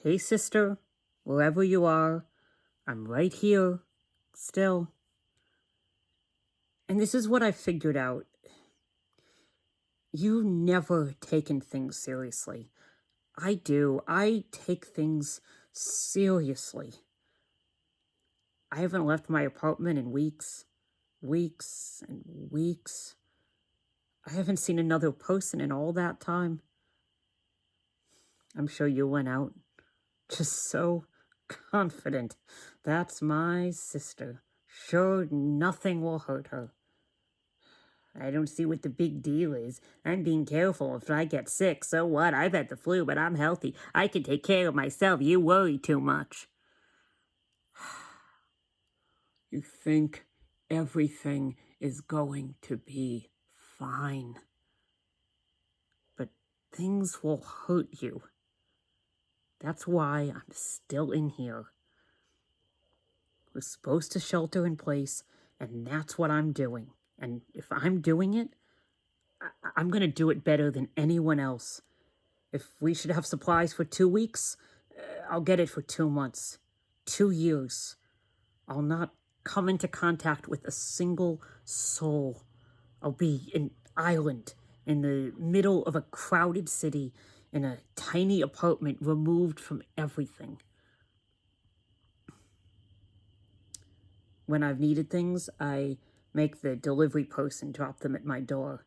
Hey, sister, wherever you are, I'm right here, still. And this is what I figured out. You've never taken things seriously. I do. I take things seriously. I haven't left my apartment in weeks, weeks and weeks. I haven't seen another person in all that time. I'm sure you went out just so confident. That's my sister. Sure, nothing will hurt her. I don't see what the big deal is. I'm being careful. If I get sick, so what? I've had the flu, but I'm healthy. I can take care of myself. You worry too much. You think everything is going to be fine. But things will hurt you. That's why I'm still in here. We're supposed to shelter in place, and that's what I'm doing. And if I'm doing it, I'm going to do it better than anyone else. If we should have supplies for 2 weeks, I'll get it for 2 months, 2 years. I'll not come into contact with a single soul. I'll be an island in the middle of a crowded city in a tiny apartment removed from everything. When I've needed things, I make the delivery person drop them at my door.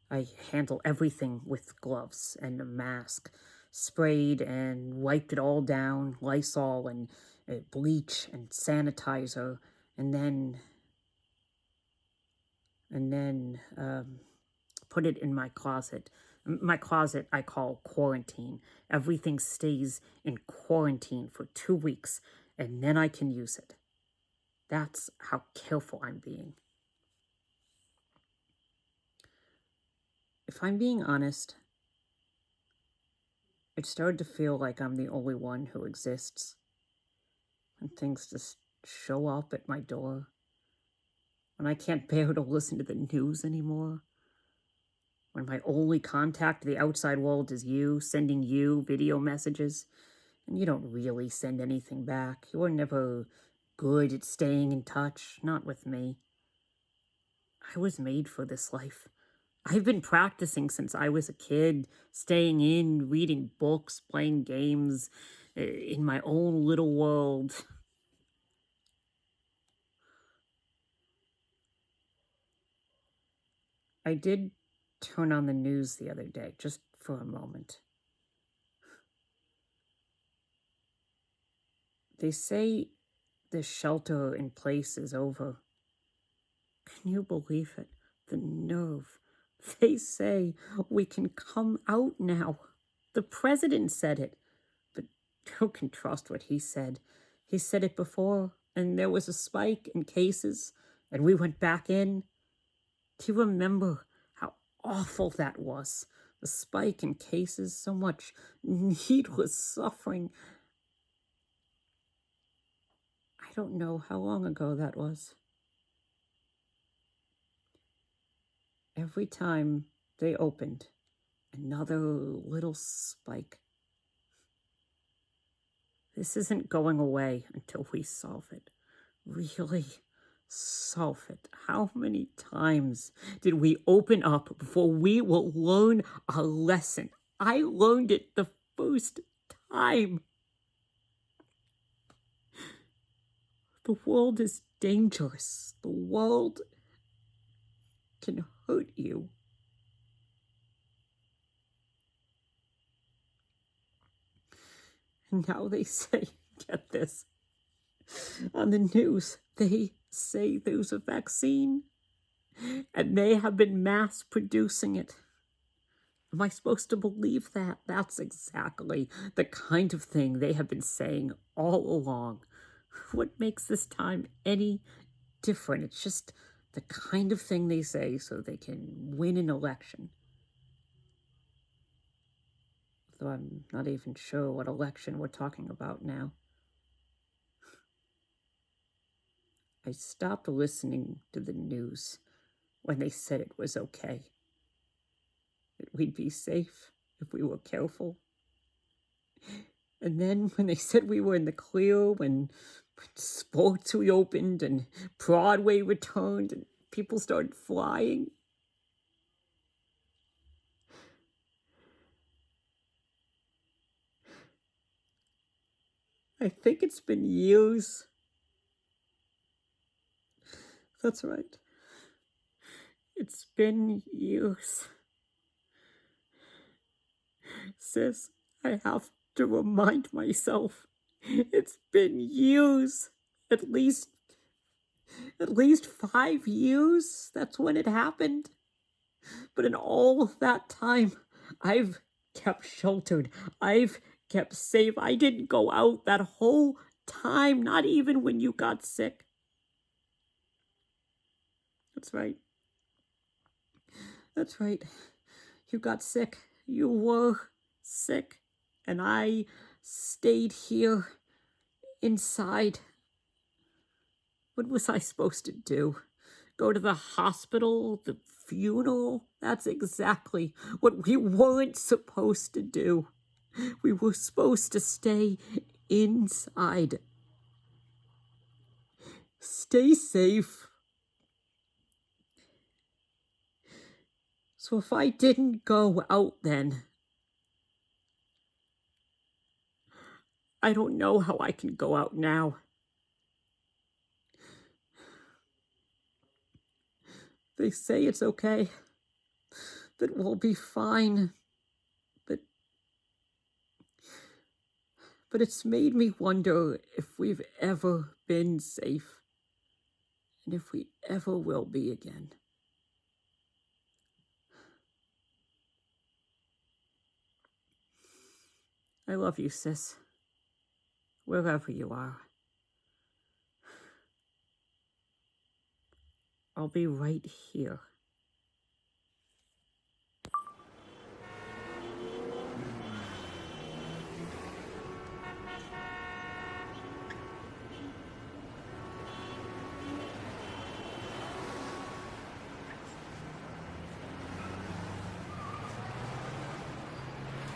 I handle everything with gloves and a mask, sprayed and wiped it all down, Lysol and bleach and sanitizer, and then put it in my closet. My closet I call quarantine. Everything stays in quarantine for 2 weeks, and then I can use it. That's how careful I'm being. If I'm being honest, it started to feel like I'm the only one who exists. When things just show up at my door. When I can't bear to listen to the news anymore. When my only contact to the outside world is you, sending you video messages. And you don't really send anything back. You were never good at staying in touch. Not with me. I was made for this life. I've been practicing since I was a kid, staying in, reading books, playing games, in my own little world. I did turn on the news the other day, just for a moment. They say the shelter in place is over. Can you believe it? The nerve. They say we can come out now. The president said it. But who can trust what he said? He said it before, and there was a spike in cases, and we went back in. Do you remember how awful that was? The spike in cases, so much needless suffering. I don't know how long ago that was. Every time they opened, another little spike. This isn't going away until we solve it. Really solve it. How many times did we open up before we will learn a lesson? I learned it the first time. The world is dangerous. The world can hurt you. And now they say, get this, on the news, they say there's a vaccine and they have been mass producing it. Am I supposed to believe that? That's exactly the kind of thing they have been saying all along. What makes this time any different? It's just the kind of thing they say so they can win an election. Though I'm not even sure what election we're talking about now. I stopped listening to the news when they said it was okay. That we'd be safe if we were careful. And then when they said we were in the clear, when sports reopened and Broadway returned and people started flying, I think it's been years. That's right. It's been years. Sis, I have to remind myself. It's been years. At least 5 years. That's when it happened. But in all that time, I've kept sheltered. I've kept safe. I didn't go out that whole time, not even when you got sick. That's right. That's right. You got sick. You were sick. And I stayed here inside. What was I supposed to do? Go to the hospital? The funeral? That's exactly what we weren't supposed to do. We were supposed to stay inside. Stay safe. So if I didn't go out then, I don't know how I can go out now. They say it's okay, that we'll be fine, but it's made me wonder if we've ever been safe, and if we ever will be again. I love you, sis, wherever you are. I'll be right here.